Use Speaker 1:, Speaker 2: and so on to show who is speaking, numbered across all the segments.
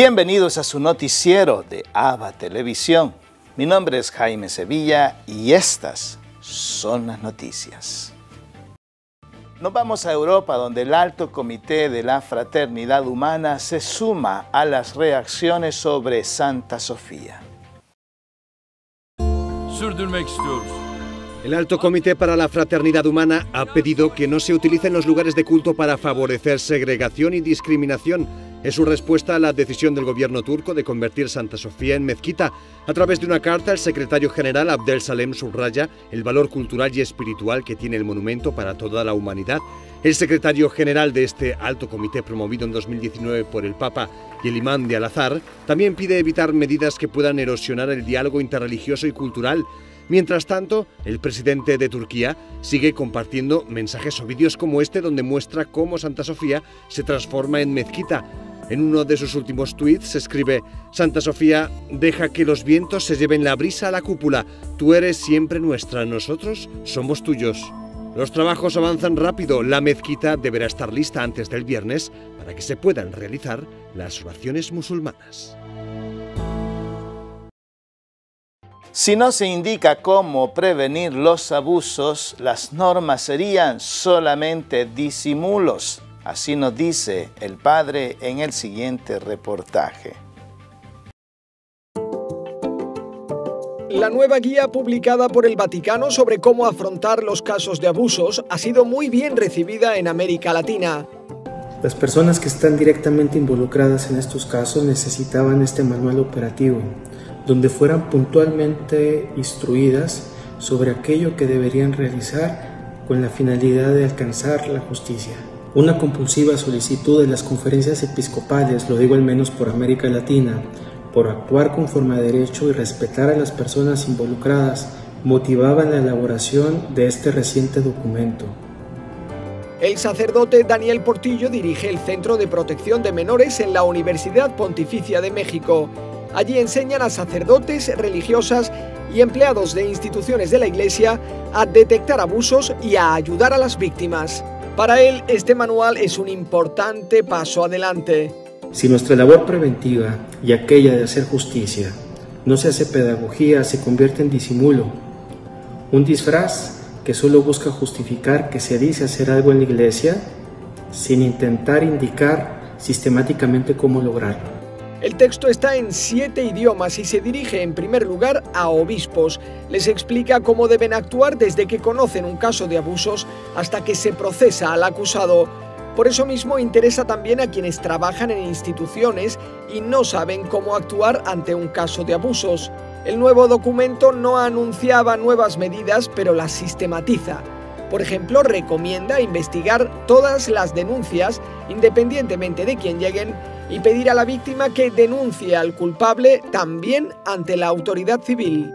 Speaker 1: Bienvenidos a su noticiero de ABA Televisión. Mi nombre es Jaime Sevilla y estas son las noticias. Nos vamos a Europa, donde el Alto Comité de la Fraternidad Humana se suma a las reacciones sobre Santa Sofía.
Speaker 2: El Alto Comité para la Fraternidad Humana ha pedido que no se utilicen los lugares de culto para favorecer segregación y discriminación. Es su respuesta a la decisión del gobierno turco de convertir Santa Sofía en mezquita. A través de una carta, el secretario general Abdel Salem subraya el valor cultural y espiritual que tiene el monumento para toda la humanidad. El secretario general de este Alto Comité, promovido en 2019 por el Papa y el imán de Al-Azhar, también pide evitar medidas que puedan erosionar el diálogo interreligioso y cultural. Mientras tanto, el presidente de Turquía sigue compartiendo mensajes o vídeos como este, donde muestra cómo Santa Sofía se transforma en mezquita. En uno de sus últimos tuits se escribe: Santa Sofía, deja que los vientos se lleven la brisa a la cúpula. Tú eres siempre nuestra, nosotros somos tuyos. Los trabajos avanzan rápido. La mezquita deberá estar lista antes del viernes para que se puedan realizar las oraciones musulmanas.
Speaker 1: Si no se indica cómo prevenir los abusos, las normas serían solamente disimulos. Así nos dice el padre en el siguiente reportaje.
Speaker 3: La nueva guía publicada por el Vaticano sobre cómo afrontar los casos de abusos ha sido muy bien recibida en América Latina.
Speaker 4: Las personas que están directamente involucradas en estos casos necesitaban este manual operativo, donde fueran puntualmente instruidas sobre aquello que deberían realizar con la finalidad de alcanzar la justicia. Una compulsiva solicitud de las conferencias episcopales, lo digo al menos por América Latina, por actuar conforme a derecho y respetar a las personas involucradas, motivaban la elaboración de este reciente documento.
Speaker 3: El sacerdote Daniel Portillo dirige el Centro de Protección de Menores en la Universidad Pontificia de México. Allí enseñan a sacerdotes, religiosas y empleados de instituciones de la Iglesia a detectar abusos y a ayudar a las víctimas. Para él, este manual es un importante paso adelante.
Speaker 4: Si nuestra labor preventiva y aquella de hacer justicia no se hace pedagogía, se convierte en disimulo, un disfraz que solo busca justificar que se dice hacer algo en la Iglesia sin intentar indicar sistemáticamente cómo lograrlo.
Speaker 3: El texto está en 7 idiomas y se dirige en primer lugar a obispos. Les explica cómo deben actuar desde que conocen un caso de abusos hasta que se procesa al acusado. Por eso mismo interesa también a quienes trabajan en instituciones y no saben cómo actuar ante un caso de abusos. El nuevo documento no anunciaba nuevas medidas, pero las sistematiza. Por ejemplo, recomienda investigar todas las denuncias, independientemente de quién lleguen, y pedir a la víctima que denuncie al culpable también ante la autoridad civil.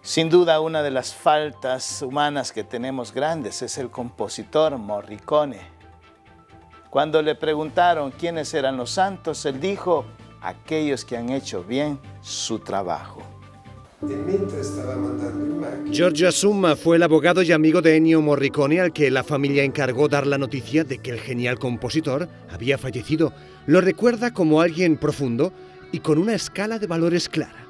Speaker 1: Sin duda, una de las faltas humanas que tenemos grandes es el compositor Morricone. Cuando le preguntaron quiénes eran los santos, él dijo: aquellos que han hecho bien su trabajo.
Speaker 2: Giorgio Assumma fue el abogado y amigo de Ennio Morricone, al que la familia encargó dar la noticia de que el genial compositor había fallecido. Lo recuerda como alguien profundo y con una escala de valores clara.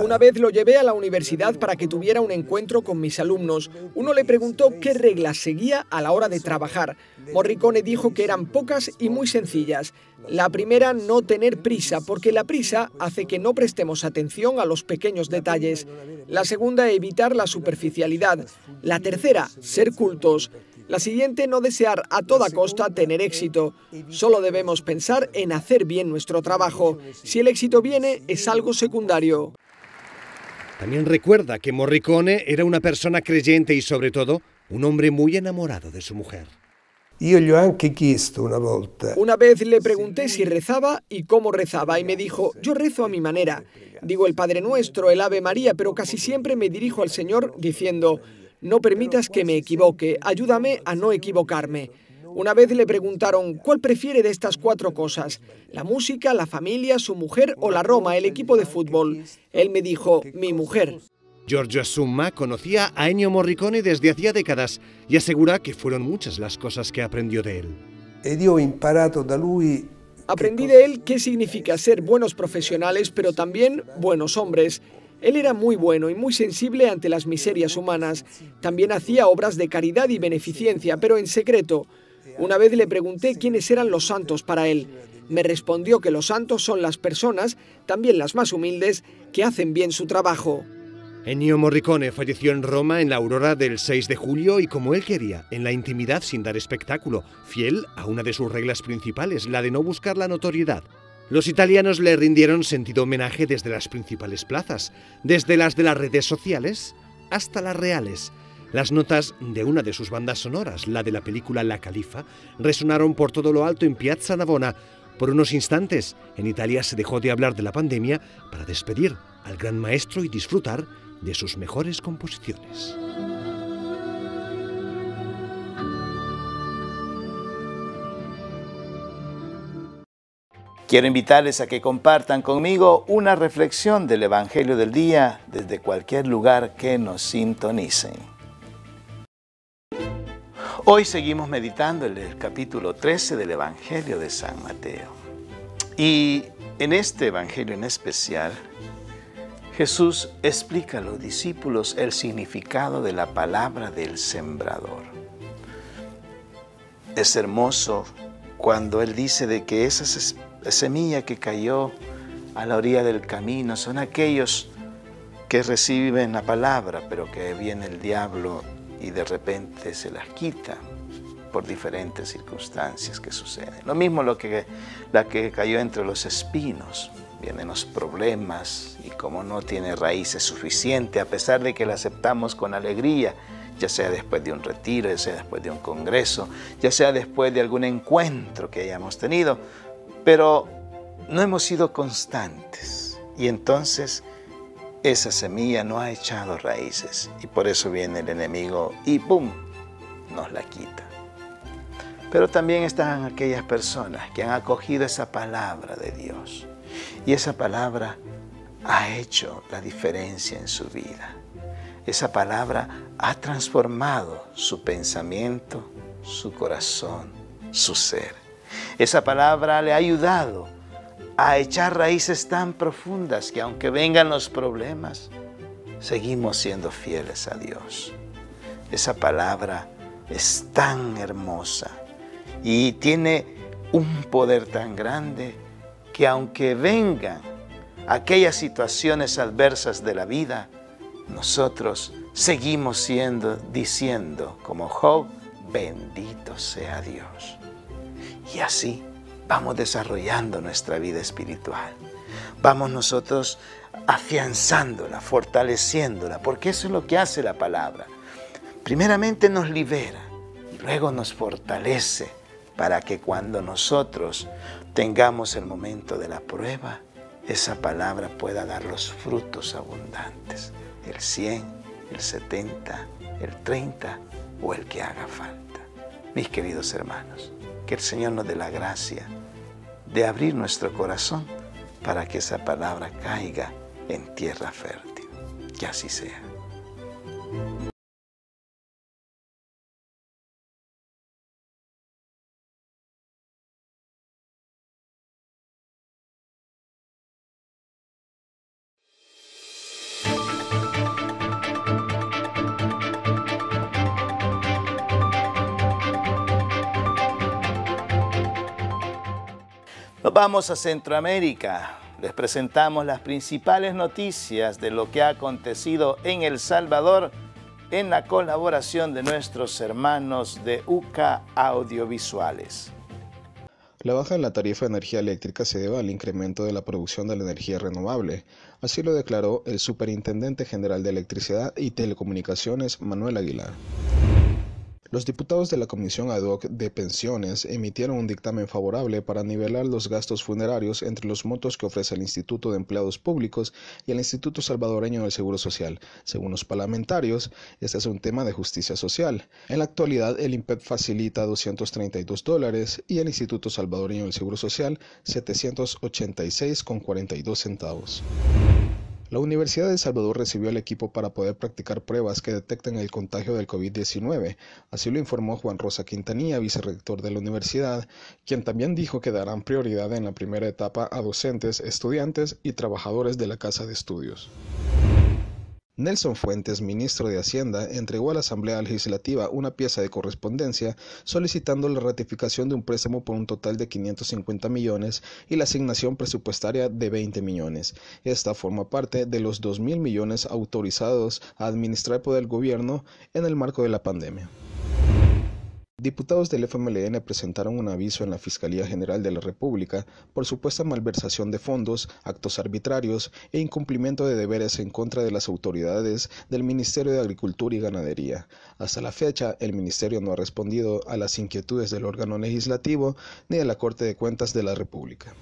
Speaker 3: Una vez lo llevé a la universidad para que tuviera un encuentro con mis alumnos. Uno le preguntó qué reglas seguía a la hora de trabajar. Morricone dijo que eran pocas y muy sencillas. La primera, no tener prisa, porque la prisa hace que no prestemos atención a los pequeños detalles. La segunda, evitar la superficialidad. La tercera, ser cultos. La siguiente, no desear a toda costa tener éxito. Solo debemos pensar en hacer bien nuestro trabajo. Si el éxito viene, es algo secundario.
Speaker 2: También recuerda que Morricone era una persona creyente y, sobre todo, un hombre muy enamorado de su mujer.
Speaker 3: Una vez le pregunté si rezaba y cómo rezaba, y me dijo: yo rezo a mi manera. Digo el Padre Nuestro, el Ave María, pero casi siempre me dirijo al Señor diciendo: no permitas que me equivoque, ayúdame a no equivocarme. Una vez le preguntaron: ¿cuál prefiere de estas 4 cosas? ¿La música, la familia, su mujer o la Roma, el equipo de fútbol? Él me dijo: mi mujer.
Speaker 2: Giorgio Assumma conocía a Ennio Morricone desde hacía décadas y asegura que fueron muchas las cosas que aprendió de él.
Speaker 3: Aprendí de él qué significa ser buenos profesionales, pero también buenos hombres. Él era muy bueno y muy sensible ante las miserias humanas. También hacía obras de caridad y beneficencia, pero en secreto. Una vez le pregunté quiénes eran los santos para él. Me respondió que los santos son las personas, también las más humildes, que hacen bien su trabajo.
Speaker 2: Ennio Morricone falleció en Roma en la aurora del 6 de julio y como él quería, en la intimidad sin dar espectáculo, fiel a una de sus reglas principales, la de no buscar la notoriedad. Los italianos le rindieron sentido homenaje desde las principales plazas, desde las de las redes sociales hasta las reales. Las notas de una de sus bandas sonoras, la de la película La Califa, resonaron por todo lo alto en Piazza Navona. Por unos instantes, en Italia se dejó de hablar de la pandemia para despedir al gran maestro y disfrutar de sus mejores composiciones.
Speaker 1: Quiero invitarles a que compartan conmigo una reflexión del Evangelio del día desde cualquier lugar que nos sintonicen. Hoy seguimos meditando en el capítulo 13 del Evangelio de San Mateo. Y en este Evangelio en especial, Jesús explica a los discípulos el significado de la palabra del sembrador. Es hermoso cuando Él dice de que esa semilla que cayó a la orilla del camino son aquellos que reciben la palabra, pero que viene el diablo y de repente se las quita por diferentes circunstancias que suceden. Lo mismo la que cayó entre los espinos. Vienen los problemas y como no tiene raíces suficientes, a pesar de que la aceptamos con alegría, ya sea después de un retiro, ya sea después de un congreso, ya sea después de algún encuentro que hayamos tenido, pero no hemos sido constantes y entonces esa semilla no ha echado raíces y por eso viene el enemigo y ¡pum!, nos la quita. Pero también están aquellas personas que han acogido esa palabra de Dios. Y esa palabra ha hecho la diferencia en su vida. Esa palabra ha transformado su pensamiento, su corazón, su ser. Esa palabra le ha ayudado a echar raíces tan profundas que aunque vengan los problemas, seguimos siendo fieles a Dios. Esa palabra es tan hermosa y tiene un poder tan grande que aunque vengan aquellas situaciones adversas de la vida, nosotros seguimos diciendo como Job, bendito sea Dios. Y así vamos desarrollando nuestra vida espiritual. Vamos nosotros afianzándola, fortaleciéndola, porque eso es lo que hace la palabra. Primeramente nos libera y luego nos fortalece para que cuando nosotros tengamos el momento de la prueba, esa palabra pueda dar los frutos abundantes, el 100, el 70, el 30 o el que haga falta. Mis queridos hermanos, que el Señor nos dé la gracia de abrir nuestro corazón para que esa palabra caiga en tierra fértil. Que así sea. Nos vamos a Centroamérica. Les presentamos las principales noticias de lo que ha acontecido en El Salvador en la colaboración de nuestros hermanos de UCA Audiovisuales.
Speaker 5: La baja en la tarifa de energía eléctrica se debe al incremento de la producción de la energía renovable. Así lo declaró el Superintendente General de Electricidad y Telecomunicaciones, Manuel Aguilar. Los diputados de la Comisión Ad Hoc de Pensiones emitieron un dictamen favorable para nivelar los gastos funerarios entre los montos que ofrece el Instituto de Empleados Públicos y el Instituto Salvadoreño del Seguro Social. Según los parlamentarios, este es un tema de justicia social. En la actualidad, el INPEP facilita $232 y el Instituto Salvadoreño del Seguro Social $786,42. La Universidad de El Salvador recibió al equipo para poder practicar pruebas que detecten el contagio del COVID-19. Así lo informó Juan Rosa Quintanilla, vicerrector de la universidad, quien también dijo que darán prioridad en la primera etapa a docentes, estudiantes y trabajadores de la Casa de Estudios. Nelson Fuentes, ministro de Hacienda, entregó a la Asamblea Legislativa una pieza de correspondencia solicitando la ratificación de un préstamo por un total de 550 millones y la asignación presupuestaria de 20 millones. Esta forma parte de los 2.000 millones autorizados a administrar por el gobierno en el marco de la pandemia. Diputados del FMLN presentaron un aviso en la Fiscalía General de la República por supuesta malversación de fondos, actos arbitrarios e incumplimiento de deberes en contra de las autoridades del Ministerio de Agricultura y Ganadería. Hasta la fecha, el Ministerio no ha respondido a las inquietudes del órgano legislativo ni de la Corte de Cuentas de la República.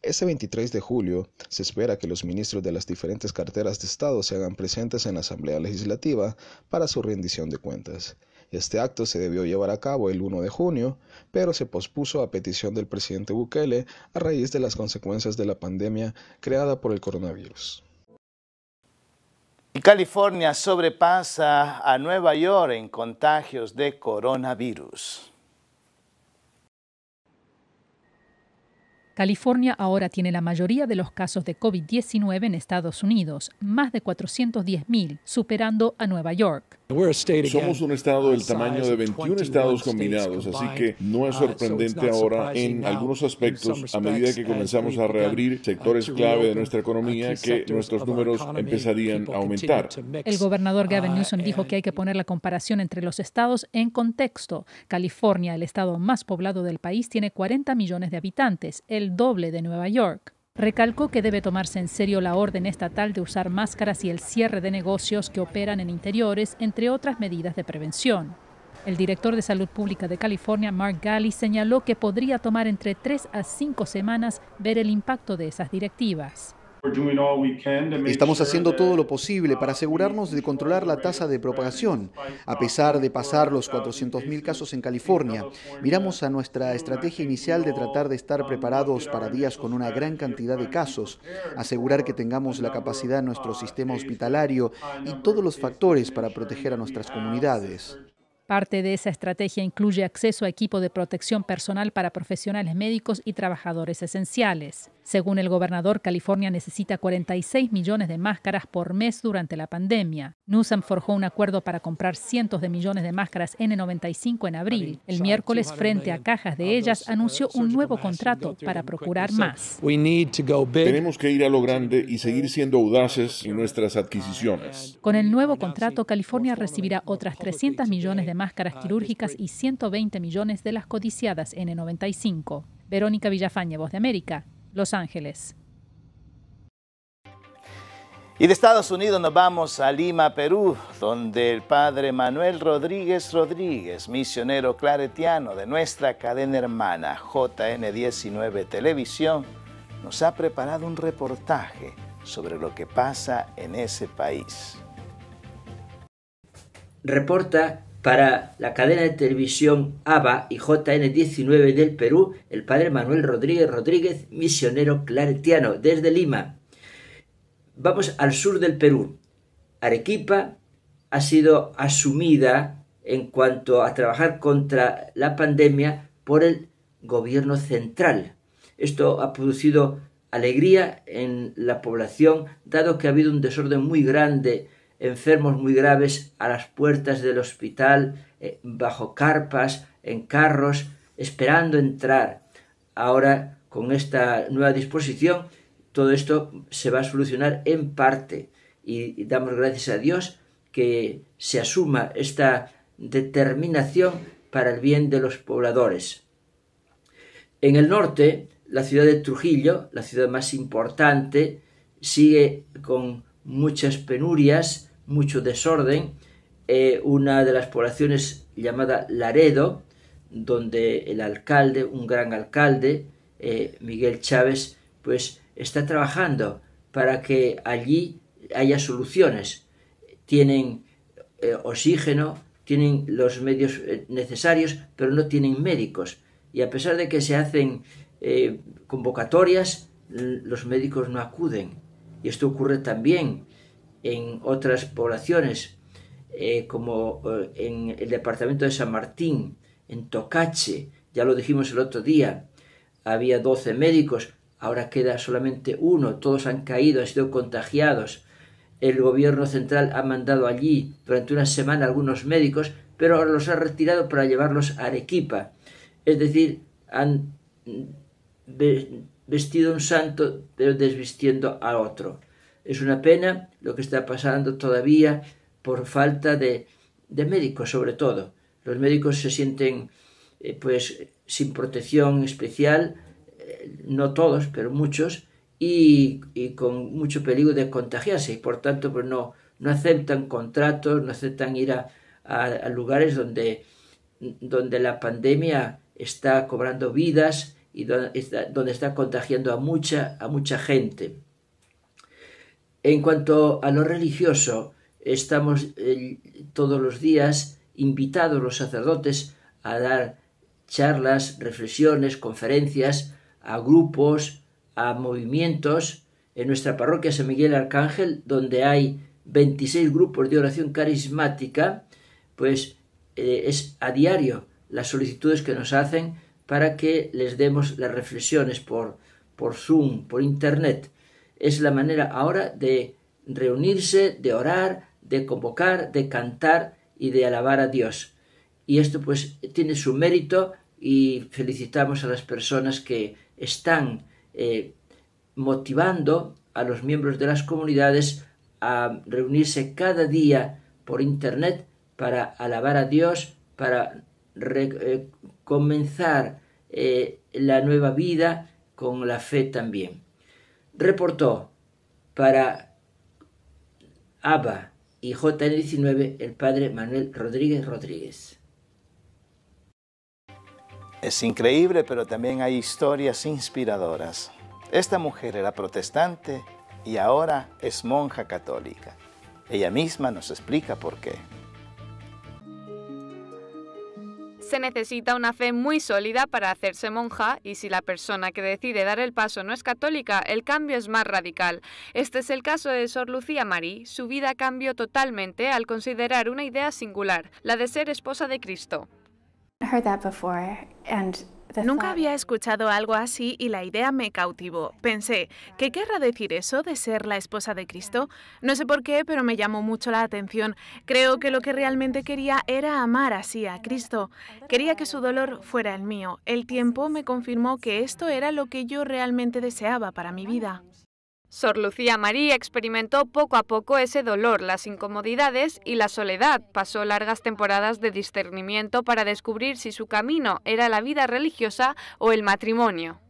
Speaker 5: Este 23 de julio se espera que los ministros de las diferentes carteras de Estado se hagan presentes en la Asamblea Legislativa para su rendición de cuentas. Este acto se debió llevar a cabo el 1 de junio, pero se pospuso a petición del presidente Bukele a raíz de las consecuencias de la pandemia creada por el coronavirus.
Speaker 1: California sobrepasa a Nueva York en contagios de coronavirus.
Speaker 6: California ahora tiene la mayoría de los casos de COVID-19 en Estados Unidos, más de 410.000, superando a Nueva York.
Speaker 7: Somos un estado del tamaño de 21 estados combinados, así que no es sorprendente ahora en algunos aspectos, a medida que comenzamos a reabrir sectores clave de nuestra economía, que nuestros números empezarían a aumentar.
Speaker 6: El gobernador Gavin Newsom dijo que hay que poner la comparación entre los estados en contexto. California, el estado más poblado del país, tiene 40 millones de habitantes, el doble de Nueva York. Recalcó que debe tomarse en serio la orden estatal de usar máscaras y el cierre de negocios que operan en interiores, entre otras medidas de prevención. El director de Salud Pública de California, Mark Ghaly, señaló que podría tomar entre 3 a 5 semanas ver el impacto de esas directivas.
Speaker 8: Estamos haciendo todo lo posible para asegurarnos de controlar la tasa de propagación. A pesar de pasar los 400.000 casos en California, miramos a nuestra estrategia inicial de tratar de estar preparados para días con una gran cantidad de casos, asegurar que tengamos la capacidad en nuestro sistema hospitalario y todos los factores para proteger a nuestras comunidades.
Speaker 6: Parte de esa estrategia incluye acceso a equipo de protección personal para profesionales médicos y trabajadores esenciales. Según el gobernador, California necesita 46 millones de máscaras por mes durante la pandemia. Newsom forjó un acuerdo para comprar cientos de millones de máscaras N95 en abril. El miércoles, frente a cajas de ellas, anunció un nuevo contrato para procurar más.
Speaker 7: Tenemos que ir a lo grande y seguir siendo audaces en nuestras adquisiciones.
Speaker 6: Con el nuevo contrato, California recibirá otras 300 millones de máscaras quirúrgicas y 120 millones de las codiciadas N95. Verónica Villafañe, Voz de América, Los Ángeles.
Speaker 1: Y de Estados Unidos nos vamos a Lima, Perú, donde el padre Manuel Rodríguez Rodríguez, misionero claretiano de nuestra cadena hermana JN19 Televisión, nos ha preparado un reportaje sobre lo que pasa en ese país.
Speaker 9: Reporta para la cadena de televisión ABA y JN19 del Perú, el padre Manuel Rodríguez Rodríguez, misionero claretiano, desde Lima. Vamos al sur del Perú. Arequipa ha sido asumida en cuanto a trabajar contra la pandemia por el gobierno central. Esto ha producido alegría en la población, dado que ha habido un desorden muy grande, enfermos muy graves a las puertas del hospital, bajo carpas, en carros, esperando entrar. Ahora, con esta nueva disposición, todo esto se va a solucionar en parte y damos gracias a Dios que se asuma esta determinación para el bien de los pobladores. En el norte, la ciudad de Trujillo, la ciudad más importante, sigue con muchas penurias, mucho desorden. Una de las poblaciones llamada Laredo, donde el alcalde, un gran alcalde, Miguel Chávez, pues está trabajando para que allí haya soluciones. Tienen oxígeno, tienen los medios necesarios, pero no tienen médicos. Y a pesar de que se hacen convocatorias, los médicos no acuden. Y esto ocurre también en otras poblaciones, como en el departamento de San Martín, en Tocache, ya lo dijimos el otro día, había 12 médicos, ahora queda solamente uno, todos han caído, han sido contagiados. El gobierno central ha mandado allí durante una semana algunos médicos, pero ahora los ha retirado para llevarlos a Arequipa. Es decir, han vestido un santo, pero desvistiendo a otro. Es una pena lo que está pasando todavía por falta de médicos, sobre todo. Los médicos se sienten pues sin protección especial, no todos, pero muchos, y con mucho peligro de contagiarse, y por tanto pues no aceptan contratos, no aceptan ir a lugares donde la pandemia está cobrando vidas y donde está contagiando a mucha gente. En cuanto a lo religioso, estamos todos los días invitados los sacerdotes a dar charlas, reflexiones, conferencias a grupos, a movimientos. En nuestra parroquia San Miguel Arcángel, donde hay 26 grupos de oración carismática, pues es a diario las solicitudes que nos hacen para que les demos las reflexiones por Zoom, por Internet. Es la manera ahora de reunirse, de orar, de convocar, de cantar y de alabar a Dios. Y esto pues tiene su mérito y felicitamos a las personas que están motivando a los miembros de las comunidades a reunirse cada día por Internet para alabar a Dios, para comenzar la nueva vida con la fe también. Reportó para ABA y JN19 el padre Manuel Rodríguez Rodríguez.
Speaker 1: Es increíble, pero también hay historias inspiradoras. Esta mujer era protestante y ahora es monja católica. Ella misma nos explica por qué.
Speaker 10: Se necesita una fe muy sólida para hacerse monja y si la persona que decide dar el paso no es católica, el cambio es más radical. Este es el caso de Sor Lucía Marí. Su vida cambió totalmente al considerar una idea singular, la de ser esposa de Cristo.
Speaker 11: Nunca había escuchado algo así y la idea me cautivó. Pensé, ¿qué querrá decir eso de ser la esposa de Cristo? No sé por qué, pero me llamó mucho la atención. Creo que lo que realmente quería era amar así a Cristo. Quería que su dolor fuera el mío. El tiempo me confirmó que esto era lo que yo realmente deseaba para mi vida.
Speaker 10: Sor Lucía Marí experimentó poco a poco ese dolor, las incomodidades y la soledad. Pasó largas temporadas de discernimiento para descubrir si su camino era la vida religiosa o el matrimonio.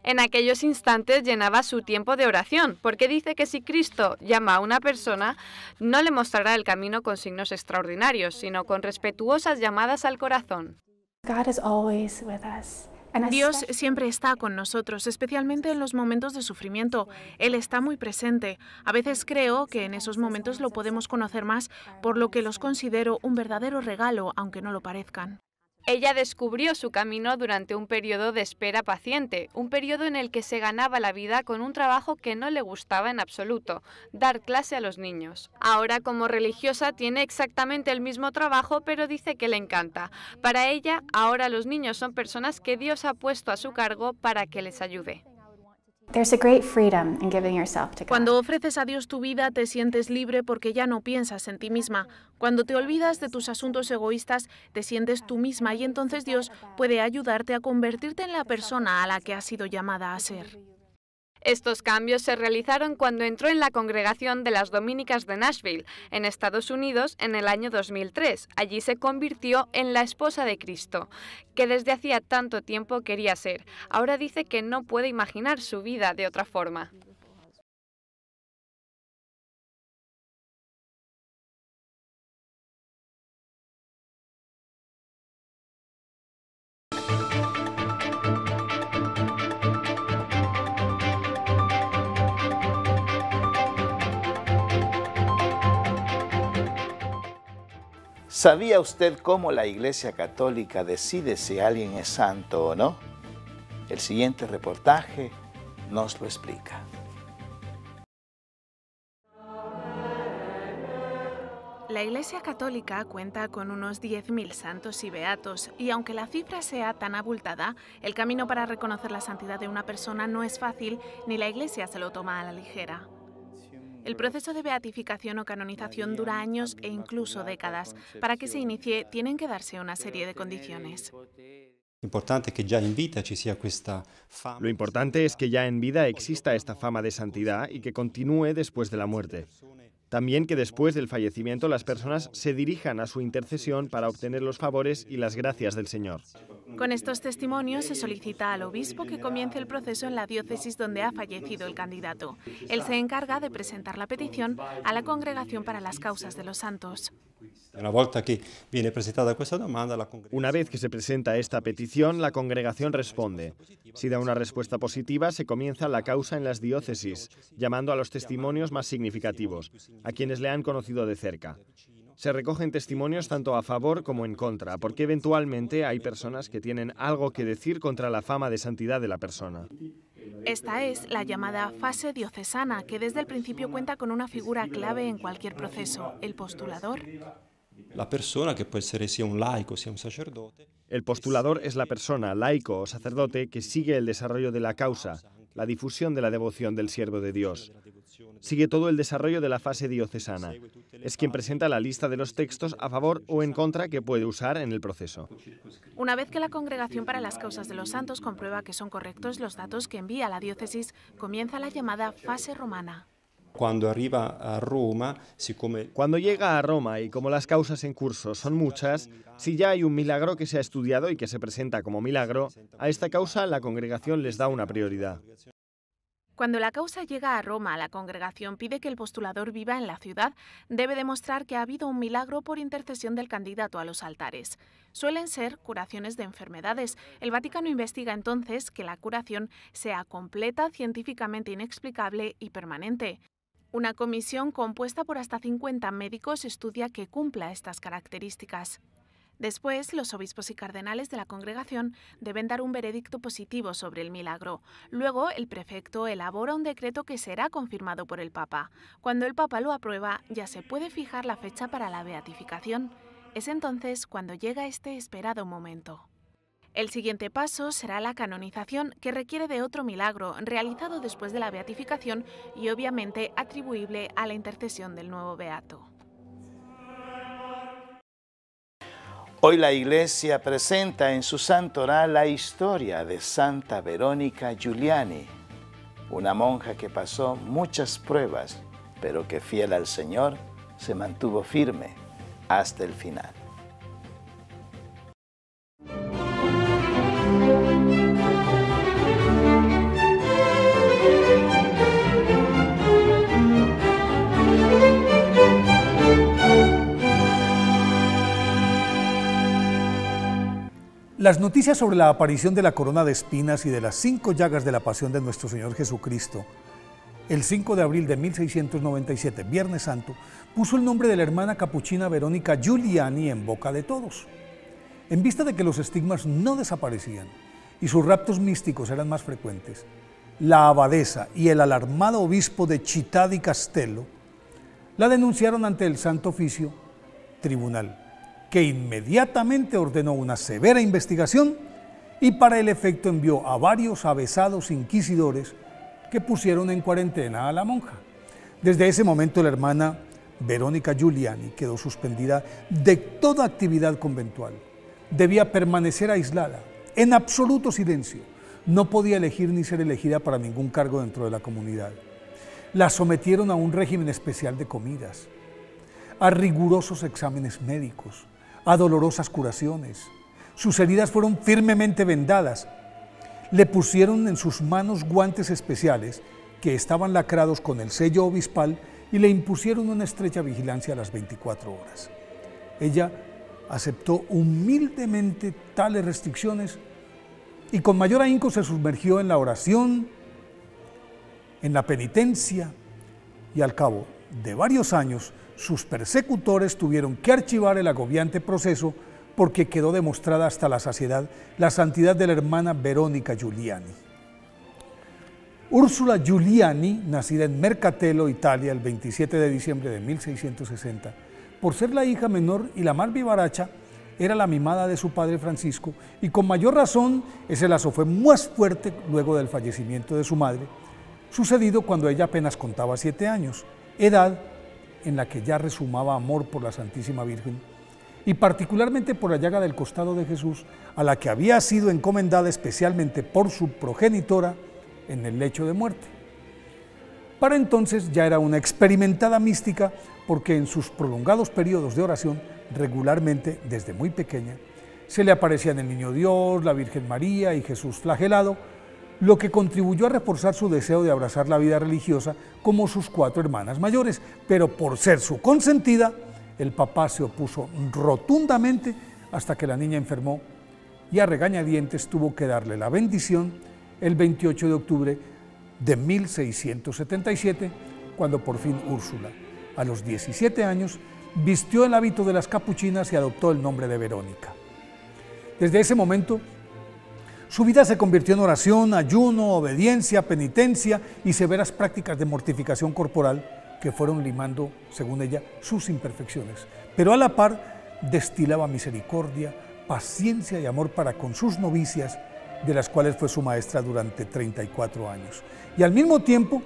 Speaker 10: En aquellos instantes llenaba su tiempo de oración, porque dice que si Cristo llama a una persona, no le mostrará el camino con signos extraordinarios, sino con respetuosas llamadas al corazón.
Speaker 11: Dios siempre está con nosotros, especialmente en los momentos de sufrimiento. Él está muy presente. A veces creo que en esos momentos lo podemos conocer más, por lo que los considero un verdadero regalo, aunque no lo parezcan.
Speaker 10: Ella descubrió su camino durante un periodo de espera paciente, un periodo en el que se ganaba la vida con un trabajo que no le gustaba en absoluto, dar clase a los niños. Ahora como religiosa tiene exactamente el mismo trabajo, pero dice que le encanta. Para ella, ahora los niños son personas que Dios ha puesto a su cargo para que les ayude.
Speaker 11: Cuando ofreces a Dios tu vida, te sientes libre porque ya no piensas en ti misma. Cuando te olvidas de tus asuntos egoístas, te sientes tú misma y entonces Dios puede ayudarte a convertirte en la persona a la que has sido llamada a ser.
Speaker 10: Estos cambios se realizaron cuando entró en la congregación de las Dominicas de Nashville, en Estados Unidos, en el año 2003. Allí se convirtió en la esposa de Cristo, que desde hacía tanto tiempo quería ser. Ahora dice que no puede imaginar su vida de otra forma.
Speaker 1: ¿Sabía usted cómo la Iglesia Católica decide si alguien es santo o no? El siguiente reportaje nos lo explica.
Speaker 11: La Iglesia Católica cuenta con unos 10.000 santos y beatos, y aunque la cifra sea tan abultada, el camino para reconocer la santidad de una persona no es fácil, ni la Iglesia se lo toma a la ligera. El proceso de beatificación o canonización dura años e incluso décadas. Para que se inicie, tienen que darse una serie de condiciones.
Speaker 12: Lo importante es que ya en vida exista esta fama de santidad y que continúe después de la muerte. También que después del fallecimiento las personas se dirijan a su intercesión para obtener los favores y las gracias del Señor.
Speaker 11: Con estos testimonios se solicita al obispo que comience el proceso en la diócesis donde ha fallecido el candidato. Él se encarga de presentar la petición a la Congregación para las Causas de los Santos.
Speaker 12: Una vez que se presenta esta petición, la congregación responde. Si da una respuesta positiva, se comienza la causa en las diócesis, llamando a los testimonios más significativos, a quienes le han conocido de cerca. Se recogen testimonios tanto a favor como en contra, porque eventualmente hay personas que tienen algo que decir contra la fama de santidad de la persona.
Speaker 11: Esta es la llamada fase diocesana, que desde el principio cuenta con una figura clave en cualquier proceso, el postulador.
Speaker 12: La persona que puede ser sea un laico, sea un sacerdote. El postulador es la persona, laico o sacerdote, que sigue el desarrollo de la causa, la difusión de la devoción del siervo de Dios. Sigue todo el desarrollo de la fase diocesana. Es quien presenta la lista de los textos a favor o en contra que puede usar en el proceso.
Speaker 11: Una vez que la Congregación para las Causas de los Santos comprueba que son correctos los datos que envía a la diócesis, comienza la llamada fase romana.
Speaker 12: Cuando llega a Roma y como las causas en curso son muchas, si ya hay un milagro que se ha estudiado y que se presenta como milagro, a esta causa la congregación les da una prioridad.
Speaker 11: Cuando la causa llega a Roma, la congregación pide que el postulador viva en la ciudad, debe demostrar que ha habido un milagro por intercesión del candidato a los altares. Suelen ser curaciones de enfermedades. El Vaticano investiga entonces que la curación sea completa, científicamente inexplicable y permanente. Una comisión compuesta por hasta 50 médicos estudia que cumpla estas características. Después, los obispos y cardenales de la congregación deben dar un veredicto positivo sobre el milagro. Luego, el prefecto elabora un decreto que será confirmado por el Papa. Cuando el Papa lo aprueba, ya se puede fijar la fecha para la beatificación. Es entonces cuando llega este esperado momento. El siguiente paso será la canonización, que requiere de otro milagro, realizado después de la beatificación y obviamente atribuible a la intercesión del nuevo beato.
Speaker 1: Hoy la Iglesia presenta en su santo oral la historia de Santa Verónica Giuliani, una monja que pasó muchas pruebas, pero que fiel al Señor se mantuvo firme hasta el final.
Speaker 13: Las noticias sobre la aparición de la corona de espinas y de las 5 llagas de la pasión de nuestro Señor Jesucristo, el 5 de abril de 1697, Viernes Santo, puso el nombre de la hermana capuchina Verónica Giuliani en boca de todos. En vista de que los estigmas no desaparecían y sus raptos místicos eran más frecuentes, la abadesa y el alarmado obispo de Città di Castello la denunciaron ante el Santo Oficio Tribunal, que inmediatamente ordenó una severa investigación y para el efecto envió a varios avesados inquisidores que pusieron en cuarentena a la monja. Desde ese momento la hermana Verónica Giuliani quedó suspendida de toda actividad conventual. Debía permanecer aislada, en absoluto silencio. No podía elegir ni ser elegida para ningún cargo dentro de la comunidad. La sometieron a un régimen especial de comidas, a rigurosos exámenes médicos, a dolorosas curaciones. Sus heridas fueron firmemente vendadas. Le pusieron en sus manos guantes especiales que estaban lacrados con el sello obispal y le impusieron una estrecha vigilancia a las 24 horas. Ella aceptó humildemente tales restricciones y con mayor ahínco se sumergió en la oración, en la penitencia, y al cabo de varios años sus persecutores tuvieron que archivar el agobiante proceso porque quedó demostrada hasta la saciedad la santidad de la hermana Verónica Giuliani. Úrsula Giuliani, nacida en Mercatello, Italia, el 27 de diciembre de 1660, por ser la hija menor y la más vivaracha, era la mimada de su padre Francisco, y con mayor razón ese lazo fue más fuerte luego del fallecimiento de su madre, sucedido cuando ella apenas contaba 7 años, edad en la que ya resumaba amor por la Santísima Virgen, y particularmente por la llaga del costado de Jesús, a la que había sido encomendada especialmente por su progenitora en el lecho de muerte. Para entonces ya era una experimentada mística, porque en sus prolongados periodos de oración, regularmente, desde muy pequeña, se le aparecían el Niño Dios, la Virgen María y Jesús flagelado, lo que contribuyó a reforzar su deseo de abrazar la vida religiosa como sus 4 hermanas mayores, pero por ser su consentida, el papá se opuso rotundamente hasta que la niña enfermó y a regañadientes tuvo que darle la bendición el 28 de octubre de 1677, cuando por fin Úrsula, a los 17 años, vistió el hábito de las capuchinas y adoptó el nombre de Verónica. Desde ese momento, su vida se convirtió en oración, ayuno, obediencia, penitencia y severas prácticas de mortificación corporal que fueron limando, según ella, sus imperfecciones. Pero a la par destilaba misericordia, paciencia y amor para con sus novicias, de las cuales fue su maestra durante 34 años. Y al mismo tiempo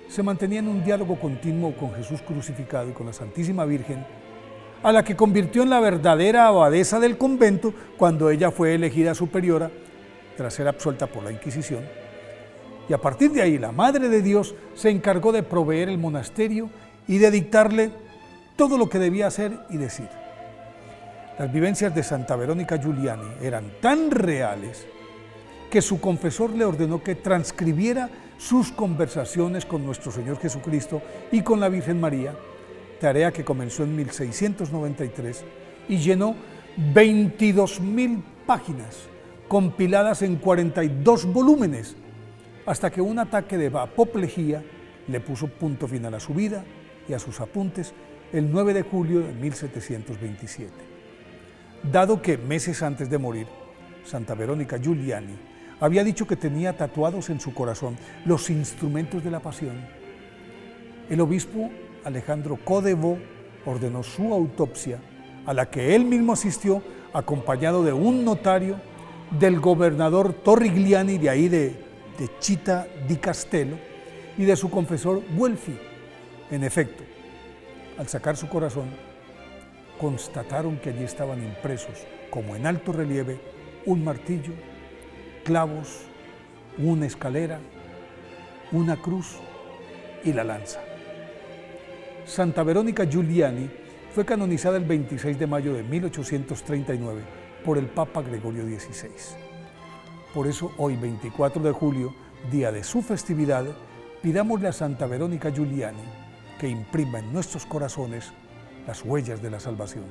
Speaker 13: se mantenía en un diálogo continuo con Jesús crucificado y con la Santísima Virgen, a la que convirtió en la verdadera abadesa del convento cuando ella fue elegida superiora tras ser absuelta por la Inquisición. Y a partir de ahí la Madre de Dios se encargó de proveer el monasterio y de dictarle todo lo que debía hacer y decir. Las vivencias de Santa Verónica Giuliani eran tan reales que su confesor le ordenó que transcribiera sus conversaciones con nuestro Señor Jesucristo y con la Virgen María, tarea que comenzó en 1693 y llenó 22.000 páginas, compiladas en 42 volúmenes, hasta que un ataque de apoplejía le puso punto final a su vida y a sus apuntes el 9 de julio de 1727. Dado que meses antes de morir, Santa Verónica Giuliani había dicho que tenía tatuados en su corazón los instrumentos de la pasión, el obispo Alejandro Codevó ordenó su autopsia, a la que él mismo asistió, acompañado de un notario, del gobernador Torrigliani, de ahí de Città di Castello, y de su confesor Guelfi. En efecto, al sacar su corazón, constataron que allí estaban impresos, como en alto relieve, un martillo, clavos, una escalera, una cruz y la lanza. Santa Verónica Giuliani fue canonizada el 26 de mayo de 1839 por el Papa Gregorio XVI. Por eso hoy, 24 de julio, día de su festividad, pidámosle a Santa Verónica Giuliani que imprima en nuestros corazones las huellas de la salvación.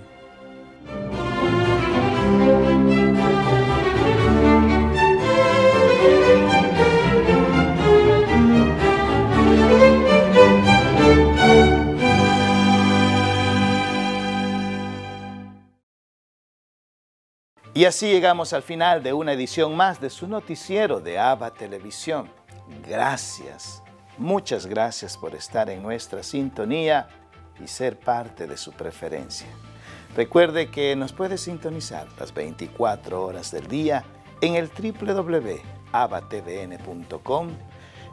Speaker 1: Y así llegamos al final de una edición más de su noticiero de ABA Televisión. Gracias, muchas gracias por estar en nuestra sintonía y ser parte de su preferencia. Recuerde que nos puede sintonizar las 24 horas del día en el www.abatvn.com,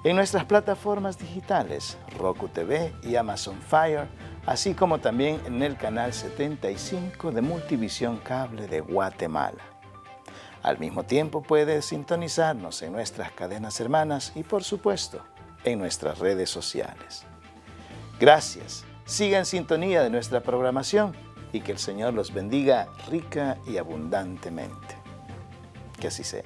Speaker 1: en nuestras plataformas digitales Roku TV y Amazon Fire, así como también en el canal 75 de Multivisión Cable de Guatemala. Al mismo tiempo puede sintonizarnos en nuestras cadenas hermanas y por supuesto en nuestras redes sociales. Gracias, siga en sintonía de nuestra programación y que el Señor los bendiga rica y abundantemente. Que así sea.